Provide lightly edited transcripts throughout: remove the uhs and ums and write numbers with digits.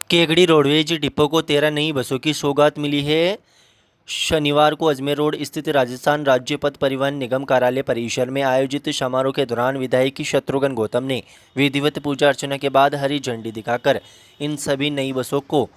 केगड़ी roadways depot को 13 नई बसों की सौगात मिली है। शनिवार को अजमेर रोड स्थित राजस्थान राज्य पथ परिवहन निगम कार्यालय परिसर में आयोजित समारोह के दौरान विधायक शत्रुघ्न गौतम ने विधिवत पूजा अर्चना के बाद हरी झंडी दिखाकर इन सभी नई बसों को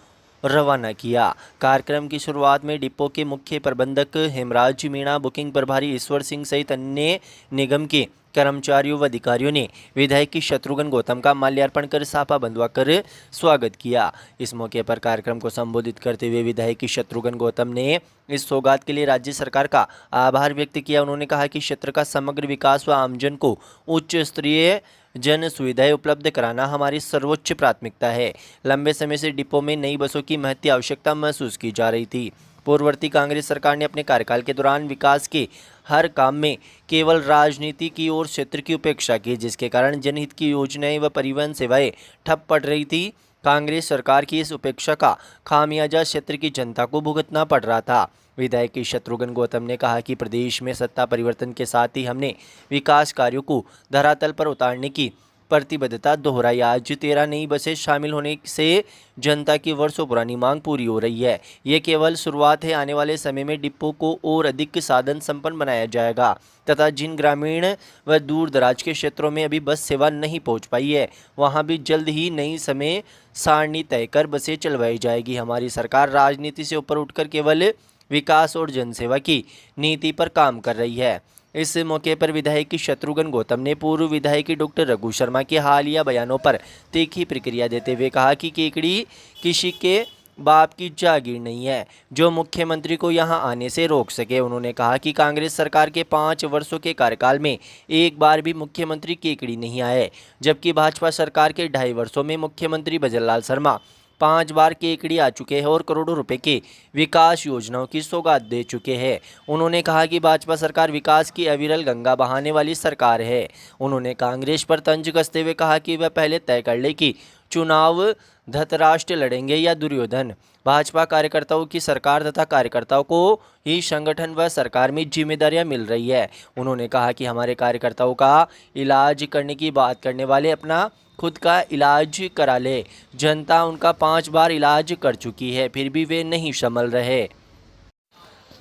रवाना किया। कार्यक्रम की शुरुआत में डिपो के मुख्य प्रबंधक हेमराज मीणा, बुकिंग प्रभारी ईश्वर सिंह सहित अन्य निगम के कर्मचारियों व अधिकारियों ने विधायक शत्रुघ्न गौतम का माल्यार्पण कर साफा बंधवा कर स्वागत किया। इस मौके पर कार्यक्रम को संबोधित करते हुए विधायक शत्रुघ्न गौतम ने इस सौगात के लिए राज्य सरकार का आभार व्यक्त किया। उन्होंने कहा कि क्षेत्र का समग्र विकास व आमजन को उच्च स्तरीय जन सुविधाएं उपलब्ध कराना हमारी सर्वोच्च प्राथमिकता है। लंबे समय से डिपो में नई बसों की महती आवश्यकता महसूस की जा रही थी। पूर्ववर्ती कांग्रेस सरकार ने अपने कार्यकाल के दौरान विकास के हर काम में केवल राजनीति की और क्षेत्र की उपेक्षा की, जिसके कारण जनहित की योजनाएं व परिवहन सेवाएं ठप पड़ रही थी। कांग्रेस सरकार की इस उपेक्षा का खामियाजा क्षेत्र की जनता को भुगतना पड़ रहा था। विधायक शत्रुघ्न गौतम ने कहा कि प्रदेश में सत्ता परिवर्तन के साथ ही हमने विकास कार्यों को धरातल पर उतारने की प्रतिबद्धता दोहराई। आज 13 नई बसें शामिल होने से जनता की वर्षों पुरानी मांग पूरी हो रही है। ये केवल शुरुआत है। आने वाले समय में डिपो को और अधिक साधन संपन्न बनाया जाएगा तथा जिन ग्रामीण व दूर दराज के क्षेत्रों में अभी बस सेवा नहीं पहुंच पाई है, वहां भी जल्द ही नई समय सारणी तय कर बसें चलवाई जाएगी। हमारी सरकार राजनीति से ऊपर उठकर केवल विकास और जनसेवा की नीति पर काम कर रही है। इस मौके पर विधायक शत्रुघ्न गौतम ने पूर्व विधायक डॉक्टर रघु शर्मा के हालिया बयानों पर तीखी प्रतिक्रिया देते हुए कहा कि केकड़ी किसी के बाप की जागीर नहीं है जो मुख्यमंत्री को यहां आने से रोक सके। उन्होंने कहा कि कांग्रेस सरकार के 5 वर्षों के कार्यकाल में एक बार भी मुख्यमंत्री केकड़ी नहीं आए, जबकि भाजपा सरकार के 2.5 वर्षों में मुख्यमंत्री भजनलाल शर्मा 5 बार केकड़ी आ चुके हैं और करोड़ों रुपए के विकास योजनाओं की सौगात दे चुके हैं। उन्होंने कहा कि भाजपा सरकार विकास की अविरल गंगा बहाने वाली सरकार है। उन्होंने कांग्रेस पर तंज कसते हुए कहा कि वह पहले तय कर ले कि चुनाव धृतराष्ट्र लड़ेंगे या दुर्योधन। भाजपा कार्यकर्ताओं की सरकार तथा कार्यकर्ताओं को ही संगठन व सरकार में जिम्मेदारियां मिल रही है। उन्होंने कहा कि हमारे कार्यकर्ताओं का इलाज करने की बात करने वाले अपना खुद का इलाज करा ले। जनता उनका 5 बार इलाज कर चुकी है, फिर भी वे नहीं संभल रहे।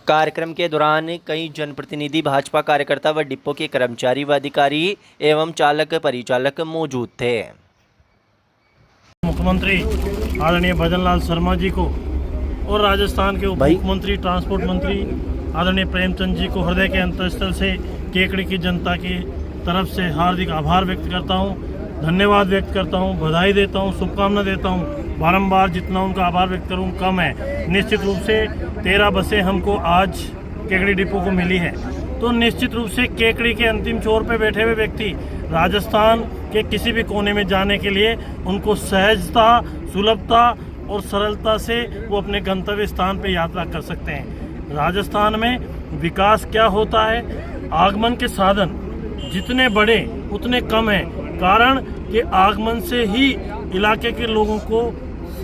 कार्यक्रम के दौरान कई जनप्रतिनिधि, भाजपा कार्यकर्ता व डिपो के कर्मचारी व अधिकारी एवं चालक परिचालक मौजूद थे। मुख्यमंत्री आदरणीय भजनलाल शर्मा जी को और राजस्थान के उप मुख्यमंत्री ट्रांसपोर्ट मंत्री आदरणीय प्रेमचंद जी को हृदय के अंतःस्थल से केकड़ी की जनता की तरफ से हार्दिक आभार व्यक्त करता हूं, धन्यवाद व्यक्त करता हूं, बधाई देता हूं, शुभकामना देता हूं। बारंबार जितना उनका आभार व्यक्त करूं कम है। निश्चित रूप से 13 बसें हमको आज केकड़ी डिपो को मिली है, तो निश्चित रूप से केकड़ी के अंतिम छोर पे बैठे हुए व्यक्ति राजस्थान के किसी भी कोने में जाने के लिए उनको सहजता, सुलभता और सरलता से वो अपने गंतव्य स्थान पे यात्रा कर सकते हैं। राजस्थान में विकास क्या होता है, आगमन के साधन जितने बड़े उतने कम हैं। कारण कि आगमन से ही इलाके के लोगों को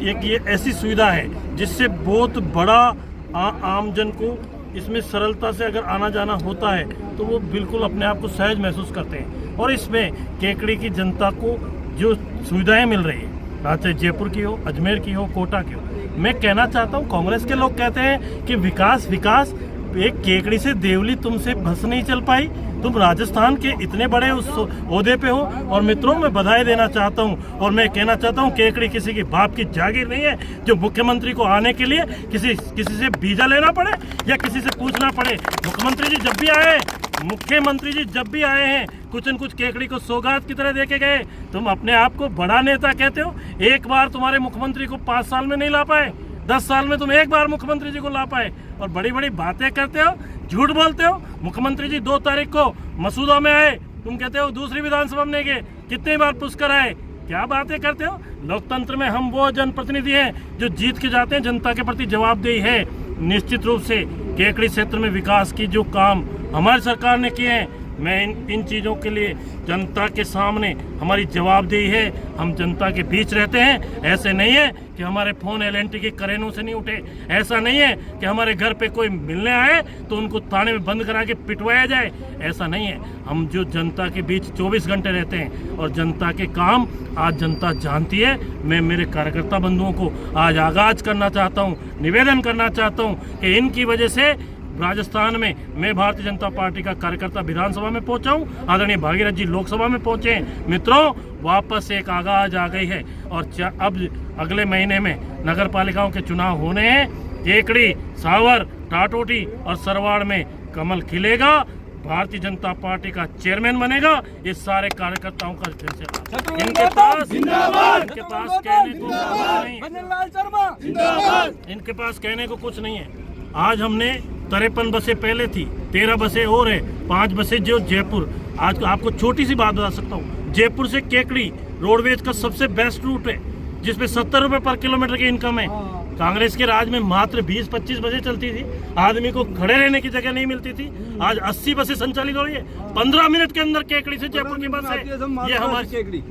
एक ये ऐसी सुविधा है जिससे बहुत बड़ा आमजन को इसमें सरलता से अगर आना जाना होता है तो वो बिल्कुल अपने आप को सहज महसूस करते हैं। और इसमें केकड़ी की जनता को जो सुविधाएं मिल रही है, चाहे जयपुर की हो, अजमेर की हो, कोटा की हो, मैं कहना चाहता हूँ कांग्रेस के लोग कहते हैं कि विकास विकास, एक केकड़ी से देवली तुमसे बस नहीं चल पाई। तुम राजस्थान के इतने बड़े उस ओहदे पे हो। और मित्रों, मैं बधाई देना चाहता हूं और मैं कहना चाहता हूं केकड़ी किसी की बाप की जागीर नहीं है जो मुख्यमंत्री को आने के लिए किसी से वीजा लेना पड़े या किसी से पूछना पड़े। मुख्यमंत्री जी जब भी आए हैं कुछ न कुछ केकड़ी को सौगात की तरह देके गए। तुम अपने आप को बड़ा नेता कहते हो, एक बार तुम्हारे मुख्यमंत्री को 5 साल में नहीं ला पाए, 10 साल में तुम एक बार मुख्यमंत्री जी को ला पाए और बड़ी बड़ी बातें करते हो, झूठ बोलते हो। मुख्यमंत्री जी 2 तारीख को मसूदा में आए, तुम कहते हो दूसरी विधानसभा में गए, कितनी बार पुष्कर आए, क्या बातें करते हो। लोकतंत्र में हम वो जनप्रतिनिधि हैं जो जीत के जाते हैं, जनता के प्रति जवाबदेही है। निश्चित रूप से केकड़ी क्षेत्र में विकास की जो काम हमारी सरकार ने किए हैं, मैं इन चीज़ों के लिए जनता के सामने हमारी जवाबदेही है। हम जनता के बीच रहते हैं। ऐसे नहीं है कि हमारे फ़ोन LNT के करेनों से नहीं उठे। ऐसा नहीं है कि हमारे घर पे कोई मिलने आए तो उनको थाने में बंद करा के पिटवाया जाए। ऐसा नहीं है। हम जो जनता के बीच 24 घंटे रहते हैं और जनता के काम आज जनता जानती है। मैं मेरे कार्यकर्ता बंधुओं को आज आगाज करना चाहता हूँ, निवेदन करना चाहता हूँ कि इनकी वजह से राजस्थान में मैं भारतीय जनता पार्टी का कार्यकर्ता विधानसभा में पहुंचा हूं, आदरणीय भागीरथ जी लोकसभा में पहुंचे हैं। मित्रों, वापस एक आगाज आ गई है और अब अगले महीने में नगर पालिकाओं के चुनाव होने हैं। केकड़ी, सावर, टाटोटी और सरवाड़ में कमल खिलेगा। भारतीय जनता पार्टी का चेयरमैन बनेगा। ये सारे कार्यकर्ताओं का इनके पास कहने को कुछ नहीं है। आज हमने 53 बसें पहले थी, 13 बसें और है, 5 बसें जो जयपुर। आज आपको छोटी सी बात बता सकता हूँ, जयपुर से केकड़ी रोडवेज का सबसे बेस्ट रूट है, जिसपे 70 रुपए पर किलोमीटर की इनकम है। कांग्रेस के राज में मात्र 20-25 बसें चलती थी, आदमी को खड़े रहने की जगह नहीं मिलती थी। आज 80 बसें संचालित हो रही है। 15 मिनट के अंदर केकड़ी से जयपुर की बस है।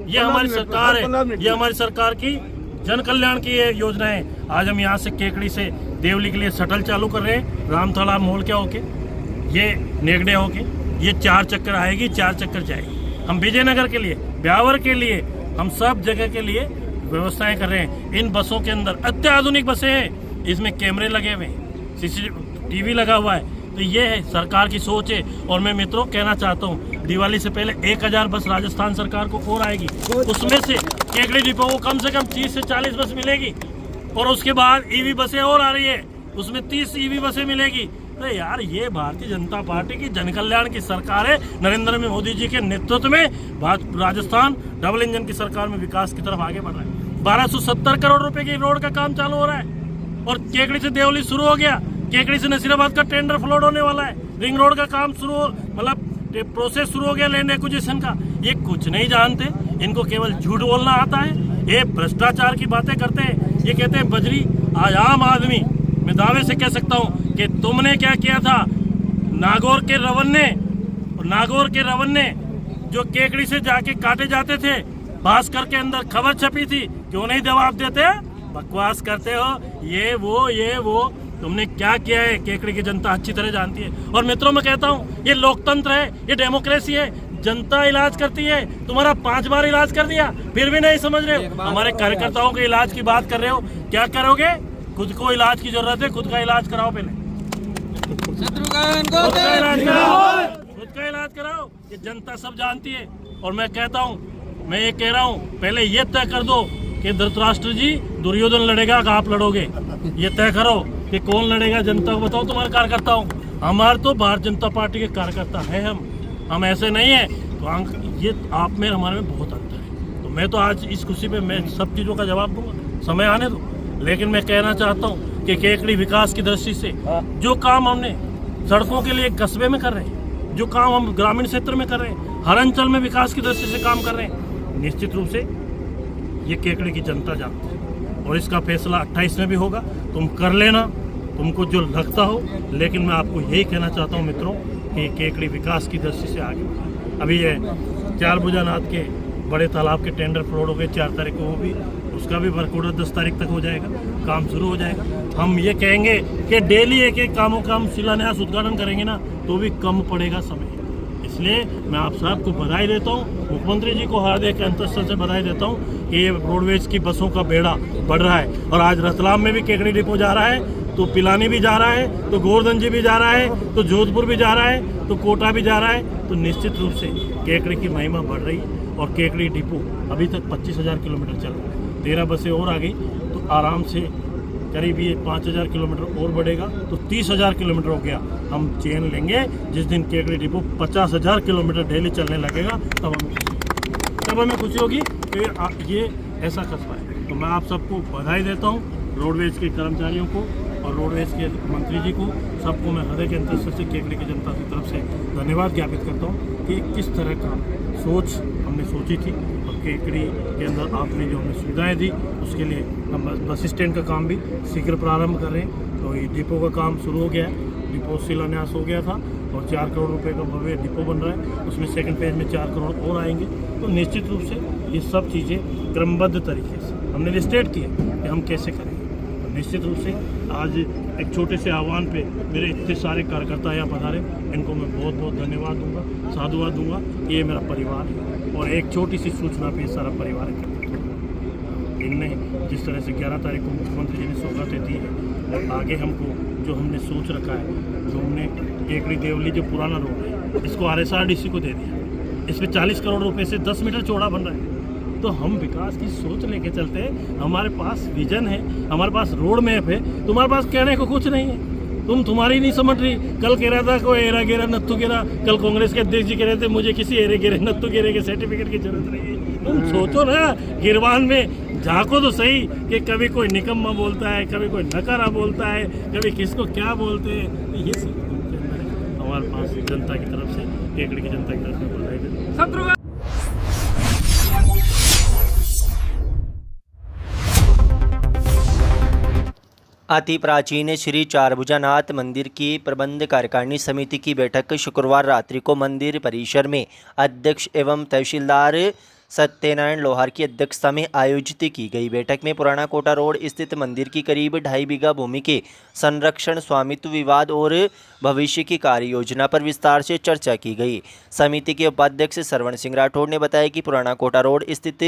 ये हमारी सरकार है, ये हमारी सरकार की जन कल्याण की ये योजना है। आज हम यहाँ से केकड़ी से देवली के लिए शटल चालू कर रहे हैं, रामतालाब मोड़ के होके, ये नेगड़े होके, ये 4 चक्कर आएगी, 4 चक्कर जाएगी। हम विजयनगर के लिए, ब्यावर के लिए, हम सब जगह के लिए व्यवस्थाएं कर रहे हैं। इन बसों के अंदर अत्याधुनिक बसें हैं, इसमें कैमरे लगे हुए हैं, CCTV लगा हुआ है। तो ये है सरकार की सोच है। और मैं मित्रों कहना चाहता हूँ, दिवाली से पहले 1000 बस राजस्थान सरकार को और आएगी। उसमें से केकड़ी डिपो को कम से कम 30 से 40 बस मिलेगी और उसके बाद EV बसें और आ रही है, उसमें 30 EV बसें मिलेगी। तो यार, ये भारतीय जनता पार्टी की जन कल्याण की सरकार है। नरेंद्र मोदी जी के नेतृत्व में राजस्थान डबल इंजन की सरकार में विकास की तरफ आगे बढ़ रहा है। 1270 करोड़ रुपए की रोड का काम चालू हो रहा है और केकड़ी से देवली शुरू हो गया। केकड़ी से नसीराबाद का टेंडर फ्लोट होने वाला है। रिंग रोड का काम मतलब प्रोसेस शुरू हो गया लैंड एक्विजिशन का। ये कुछ नहीं जानते, इनको केवल झूठ बोलना आता है। ये भ्रष्टाचार की बातें करते हैं। ये कहते हैं बजरी। आज आम आदमी, मैं दावे से कह सकता हूँ कि तुमने क्या किया था, नागौर के रवन्ने जो केकड़ी से जाके काटे जाते थे, भास्कर के अंदर खबर छपी थी, क्यों नहीं जवाब देते? बकवास करते हो। ये वो तुमने क्या किया है केकड़ी की जनता अच्छी तरह जानती है। और मित्रों, मैं कहता हूँ, ये लोकतंत्र है, ये डेमोक्रेसी है। जनता इलाज करती है। तुम्हारा 5 बार इलाज कर दिया, फिर भी नहीं समझ रहे हो। हमारे कार्यकर्ताओं के इलाज की बात कर रहे हो, क्या करोगे? खुद को इलाज की जरूरत है, खुद का इलाज कराओ। पहले खुद का इलाज कराओ। ये जनता सब जानती है। और मैं कहता हूँ, मैं ये कह रहा हूँ, पहले ये तय कर दो कि धृतराष्ट्र जी, दुर्योधन लड़ेगा कि आप लड़ोगे? ये तय करो कि कौन लड़ेगा। जनता को बताओ, तुम्हारे कार्यकर्ता हो। हमारे तो भारतीय जनता पार्टी के कार्यकर्ता है। हम ऐसे नहीं है। तो ये आप में हमारे में बहुत अंतर है। तो मैं तो आज इस खुशी पे मैं सब चीज़ों का जवाब दूंगा, समय आने दो। लेकिन मैं कहना चाहता हूँ कि केकड़ी विकास की दृष्टि से जो काम हमने सड़कों के लिए कस्बे में कर रहे हैं, जो काम हम ग्रामीण क्षेत्र में कर रहे हैं, हर अंचल में विकास की दृष्टि से काम कर रहे हैं, निश्चित रूप से ये केकड़ी की जनता जानती है। और इसका फैसला 28 में भी होगा। तुम कर लेना, तुमको जो लगता हो। लेकिन मैं आपको यही कहना चाहता हूँ मित्रों कि केकड़ी विकास की दृष्टि से आगे बढ़े। अभी ये 4 भुजानाथ के बड़े तालाब के टेंडर फ्लोट हो गए 4 तारीख को, वो भी उसका भी वर्क ऑर्डर 10 तारीख तक हो जाएगा, काम शुरू हो जाएगा। हम ये कहेंगे कि डेली एक कामों का हम शिलान्यास उद्घाटन करेंगे ना, तो भी कम पड़ेगा समय। इसलिए मैं आप सबको बधाई देता हूँ, मुख्यमंत्री जी को हार्दिक अंतःस्थल से बधाई देता हूँ कि ये रोडवेज की बसों का बेड़ा बढ़ रहा है। और आज रतलाम में भी केकड़ी डिपो जा रहा है, तो पिलानी भी जा रहा है, तो गोवर्धन भी जा रहा है, तो जोधपुर भी जा रहा है, तो कोटा भी जा रहा है। तो निश्चित रूप से केकड़ी की महिमा बढ़ रही है। और केकड़ी डिपो अभी तक 25,000 किलोमीटर चल रहा है, 13 बसें और आ गई, तो आराम से करीब ये 5,000 किलोमीटर और बढ़ेगा, तो 30,000 किलोमीटर हो गया। हम चेन लेंगे जिस दिन केकड़ी डिपो 50,000 किलोमीटर डेली चलने लगेगा, तब हमें खुशी होगी कि ये ऐसा कस्बा है। तो मैं आप सबको बधाई देता हूँ, रोडवेज के कर्मचारियों को और रोडवेज के मंत्री जी को, सबको मैं हृदय के अंतर्गत से केकड़ी की जनता की तरफ से धन्यवाद ज्ञापित करता हूँ कि किस तरह का सोच हमने सोची थी। और केकड़ी के अंदर आपने जो हमें सुविधाएं दी, उसके लिए हम बस स्टैंड का काम भी शीघ्र प्रारंभ कर रहे हैं। तो ये डिपो का काम शुरू हो गया है, डिपो शिलान्यास हो गया था, और 4 करोड़ रुपए का भव्य डिपो बन रहा है, उसमें सेकंड फेज में 4 करोड़ और आएंगे। तो निश्चित रूप से ये सब चीज़ें क्रमबद्ध तरीके से हमने लिस्टेड किए कि हम कैसे करेंगे। तो निश्चित रूप से आज एक छोटे से आह्वान पे मेरे इतने सारे कार्यकर्ता यहाँ पधारे, इनको मैं बहुत बहुत धन्यवाद दूंगा, साधुवाद दूंगा। ये मेरा परिवार है और एक छोटी सी सूचना पे सारा परिवार है। इनने जिस तरह से 11 तारीख को मुख्यमंत्री जी ने सौगातें दी है और आगे हमको जो हमने सोच रखा है, जो हमने केकड़ी देवली जो पुराना रोड है इसको RSRDC को दे दिया। इस पर 40 करोड़ रुपए से 10 मीटर चौड़ा बन रहा है। तो हम विकास की सोच लेके चलते हैं, हमारे पास विजन है, हमारे पास रोड मैप है। तुम्हारे पास कहने को कुछ नहीं है, तुम्हारी नहीं समझ रही। कल कह रहा था कोई एरा गेरा नत्थु गेरा, कल कांग्रेस के अध्यक्ष जी कह रहे थे मुझे किसी एरे गेरे नत्थु गेरे के सर्टिफिकेट की जरूरत नहीं है। तुम सोचो ना, गिरवान में झांको तो सही कि कभी कोई निकम्मा बोलता है, कभी कोई नकारा बोलता है, कभी किसको क्या बोलते हैं। ये सब हमारे पास जनता की तरफ से, केकड़ी की जनता की तरफ से बधाई देते। अति प्राचीन श्री चारभुजानाथ मंदिर की प्रबंध कार्यकारिणी समिति की बैठक शुक्रवार रात्रि को मंदिर परिसर में अध्यक्ष एवं तहसीलदार सत्यनारायण लोहार की अध्यक्षता में आयोजित की गई। बैठक में पुराना कोटा रोड स्थित मंदिर की करीब 2.5 बीघा भूमि के संरक्षण, स्वामित्व विवाद और भविष्य की कार्य योजना पर विस्तार से चर्चा की गई। समिति के उपाध्यक्ष सरवण सिंह राठौड़ ने बताया कि पुराना कोटा रोड स्थित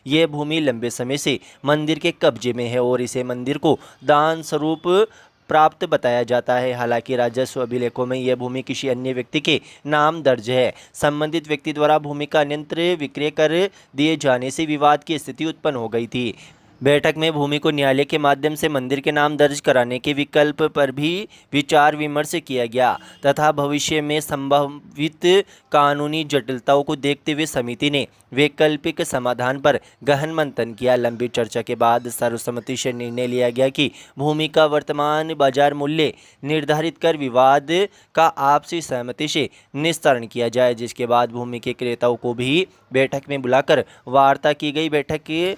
ये भूमि लंबे समय से मंदिर के कब्जे में है और इसे मंदिर को दान स्वरूप प्राप्त बताया जाता है। हालांकि राजस्व अभिलेखों में यह भूमि किसी अन्य व्यक्ति के नाम दर्ज है। संबंधित व्यक्ति द्वारा भूमि का अन्यत्र विक्रय कर दिए जाने से विवाद की स्थिति उत्पन्न हो गई थी। बैठक में भूमि को न्यायालय के माध्यम से मंदिर के नाम दर्ज कराने के विकल्प पर भी विचार विमर्श किया गया तथा भविष्य में संभावित कानूनी जटिलताओं को देखते हुए समिति ने वैकल्पिक समाधान पर गहन मंथन किया। लंबी चर्चा के बाद सर्वसम्मति से निर्णय लिया गया कि भूमि का वर्तमान बाजार मूल्य निर्धारित कर विवाद का आपसी सहमति से निस्तारण किया जाए, जिसके बाद भूमि के क्रेताओं को भी बैठक में बुलाकर वार्ता की गई। बैठक के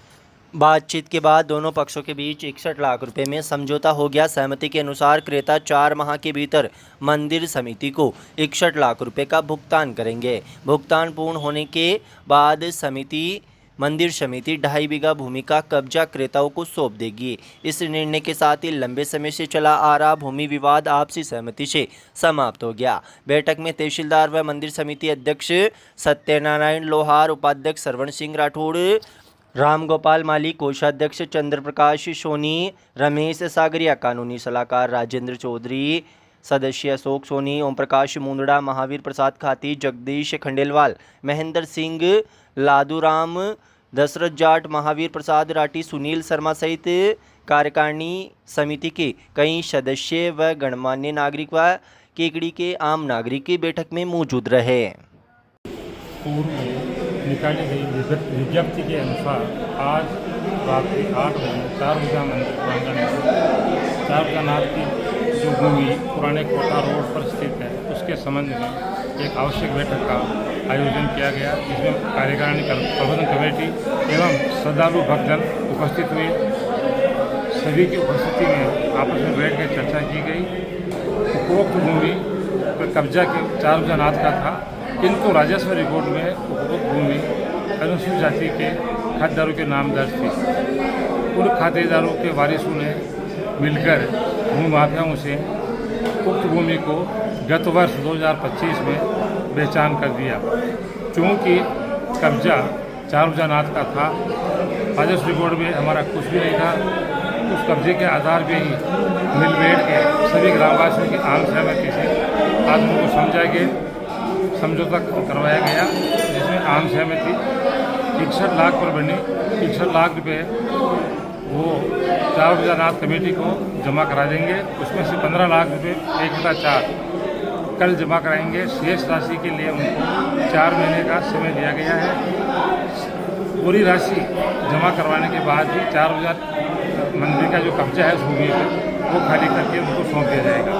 बातचीत के बाद दोनों पक्षों के बीच 61 लाख रुपए में समझौता हो गया। सहमति के अनुसार क्रेता 4 माह के भीतर मंदिर समिति को 61 लाख रुपए का भुगतान करेंगे। भुगतान पूर्ण होने के बाद मंदिर समिति 2.5 बीघा भूमि का कब्जा क्रेताओं को सौंप देगी। इस निर्णय के साथ ही लंबे समय से चला आ रहा भूमि विवाद आपसी सहमति से समाप्त हो गया। बैठक में तहसीलदार व मंदिर समिति अध्यक्ष सत्यनारायण लोहार, उपाध्यक्ष सरवण सिंह राठौड़, राम गोपाल माली, कोषाध्यक्ष चंद्र प्रकाश सोनी, रमेश सागरिया, कानूनी सलाहकार राजेंद्र चौधरी, सदस्य अशोक सोनी, ओम प्रकाश मुंदड़ा, महावीर प्रसाद खाती, जगदीश खंडेलवाल, महेंद्र सिंह, लादूराम, दशरथ जाट, महावीर प्रसाद राठी, सुनील शर्मा सहित कार्यकारिणी समिति के कई सदस्य व गणमान्य नागरिक व केकड़ी के आम नागरिक बैठक में मौजूद रहे। निकाली गई विज्ञप्ति के अनुसार आज रात्रि 8 बजे चारभुजा मंदिर प्रांगण में चारभुजानाथ की जो भूमि पुराने कोटा रोड पर स्थित है उसके संबंध में एक आवश्यक बैठक का आयोजन किया गया, जिसमें कार्यकारिणी प्रबंधन कमेटी एवं श्रद्धालु भक्तजन उपस्थित हुए। सभी की उपस्थिति में आपस में बैठ कर चर्चा की गई। उपरोक्त भूमि पर कब्जा के चारभुजानाथ का था, किंतु राजस्व रिकॉर्ड में उपरोक्त भूमि अनुसूचित जाति के खातेदारों के नाम दर्ज थी। उन खातेदारों के वारिसों ने मिलकर भूमि माफियाओं से उक्त भूमि को गत वर्ष 2025 में बेचान कर दिया। चूँकि कब्जा चारभुजानाथ का था, राजस्व रिकॉर्ड में हमारा कुछ भी नहीं था, उस कब्जे के आधार पे ही मिल बैठ के सभी ग्रामवासियों की आम सहमति से आज उनको समझा के समझौता करवाया गया, जिसमें आम सहमति 61 लाख पर बनी। 61 लाख रुपये वो चारभुजानाथ कमेटी को जमा करा देंगे। उसमें से 15 लाख रुपये 1/4 कल जमा कराएंगे। शेष राशि के लिए उनको 4 महीने का समय दिया गया है। पूरी राशि जमा करवाने के बाद ही चारभुजा मंदिर का जो कब्जा है उस भूमि पर वो खाली करके उनको सौंप दिया जाएगा।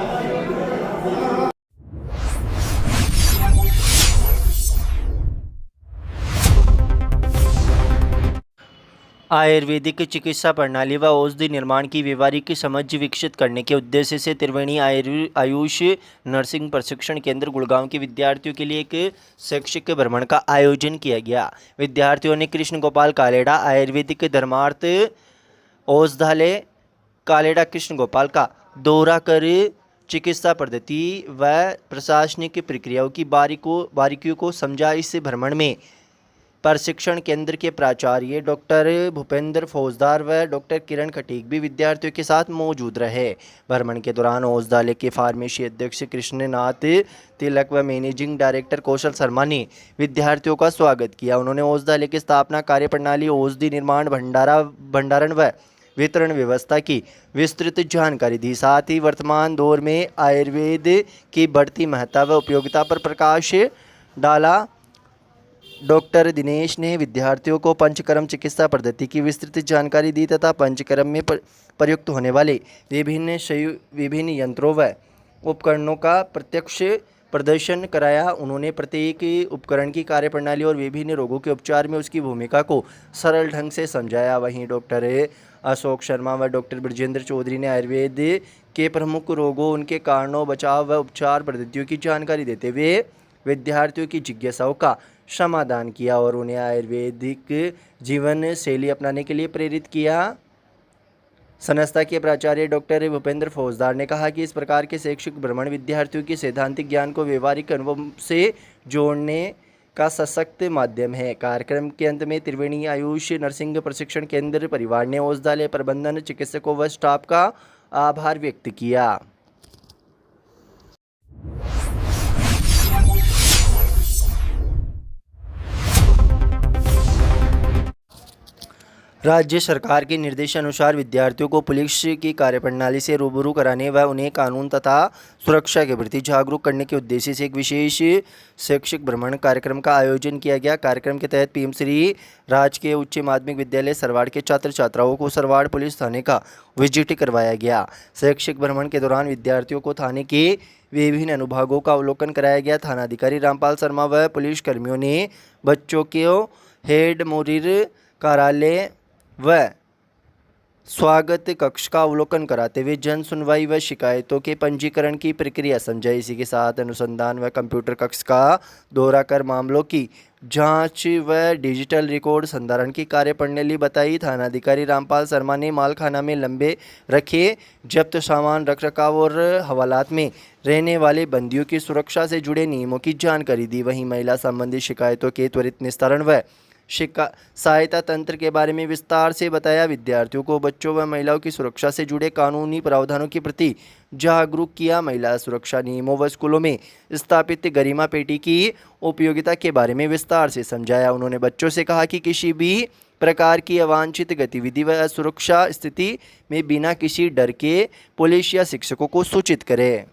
आयुर्वेदिक चिकित्सा प्रणाली व औषधि निर्माण की व्यवहारिक समझ विकसित करने के उद्देश्य से त्रिवेणी आयुष नर्सिंग प्रशिक्षण केंद्र गुड़गांव के विद्यार्थियों के लिए एक शैक्षिक भ्रमण का आयोजन किया गया। विद्यार्थियों ने कृष्ण गोपाल कालेड़ा आयुर्वेदिक धर्मार्थ औषधालय कालेड़ा कृष्ण गोपाल का दौरा कर चिकित्सा पद्धति व प्रशासनिक प्रक्रियाओं की बारीकियों को समझा। इस भ्रमण में प्रशिक्षण केंद्र के प्राचार्य डॉक्टर भूपेंद्र फौजदार व डॉक्टर किरण खटीक भी विद्यार्थियों के साथ मौजूद रहे। भ्रमण के दौरान औषधालय के फार्मेसी अध्यक्ष कृष्णनाथ तिलक व मैनेजिंग डायरेक्टर कौशल शर्मा ने विद्यार्थियों का स्वागत किया। उन्होंने औषधालय की स्थापना, कार्यप्रणाली, औषधि निर्माण, भंडारण व वितरण व्यवस्था की विस्तृत जानकारी दी। साथ ही वर्तमान दौर में आयुर्वेद की बढ़ती महत्ता व उपयोगिता पर प्रकाश डाला। डॉक्टर दिनेश ने विद्यार्थियों को पंचकर्म चिकित्सा पद्धति की विस्तृत जानकारी दी तथा पंचकर्म में प्रयुक्त होने वाले विभिन्न यंत्रों व उपकरणों का प्रत्यक्ष प्रदर्शन कराया। उन्होंने प्रत्येक उपकरण की कार्यप्रणाली और विभिन्न रोगों के उपचार में उसकी भूमिका को सरल ढंग से समझाया। वहीं डॉक्टर अशोक शर्मा व डॉक्टर ब्रजेंद्र चौधरी ने आयुर्वेद के प्रमुख रोगों, उनके कारणों, बचाव व उपचार पद्धतियों की जानकारी देते हुए विद्यार्थियों की जिज्ञासाओं का समाधान किया और उन्हें आयुर्वेदिक जीवन शैली अपनाने के लिए प्रेरित किया। संस्था के प्राचार्य डॉक्टर भूपेंद्र फौजदार ने कहा कि इस प्रकार के शैक्षिक भ्रमण विद्यार्थियों के सैद्धांतिक ज्ञान को व्यवहारिक अनुभव से जोड़ने का सशक्त माध्यम है। कार्यक्रम के अंत में त्रिवेणी आयुष नर्सिंग प्रशिक्षण केंद्र परिवार ने औषधालय प्रबंधन, चिकित्सकों व स्टाफ का आभार व्यक्त किया। राज्य सरकार के निर्देशानुसार विद्यार्थियों को पुलिस की कार्यप्रणाली से रूबरू कराने व उन्हें कानून तथा सुरक्षा के प्रति जागरूक करने के उद्देश्य से एक विशेष शैक्षिक भ्रमण कार्यक्रम का आयोजन किया गया। कार्यक्रम के तहत पीएम श्री राजकीय उच्च माध्यमिक विद्यालय सरवाड़ के छात्र छात्राओं को सरवाड़ पुलिस थाने का विजिट करवाया गया। शैक्षिक भ्रमण के दौरान विद्यार्थियों को थाने के विभिन्न अनुभागों का अवलोकन कराया गया। थानाधिकारी रामपाल शर्मा व पुलिस कर्मियों ने बच्चों को हेड मुरीर कार्यालय व स्वागत कक्ष का अवलोकन कराते हुए जन सुनवाई व शिकायतों के पंजीकरण की प्रक्रिया समझाई। इसी के साथ अनुसंधान व कंप्यूटर कक्ष का दौरा कर मामलों की जांच व डिजिटल रिकॉर्ड संधारण की कार्यप्रणाली बताई। थानाधिकारी रामपाल शर्मा ने मालखाना में लंबे रखे जब्त सामान, रखरखाव और हवालात में रहने वाले बंदियों की सुरक्षा से जुड़े नियमों की जानकारी दी। वहीं महिला संबंधी शिकायतों के त्वरित निस्तारण व सहायता तंत्र के बारे में विस्तार से बताया। विद्यार्थियों को बच्चों व महिलाओं की सुरक्षा से जुड़े कानूनी प्रावधानों के प्रति जागरूक किया। महिला सुरक्षा नियमों व स्कूलों में स्थापित गरिमा पेटी की उपयोगिता के बारे में विस्तार से समझाया। उन्होंने बच्चों से कहा कि किसी भी प्रकार की अवांछित गतिविधि व असुरक्षा स्थिति में बिना किसी डर के पुलिस या शिक्षकों को सूचित करें।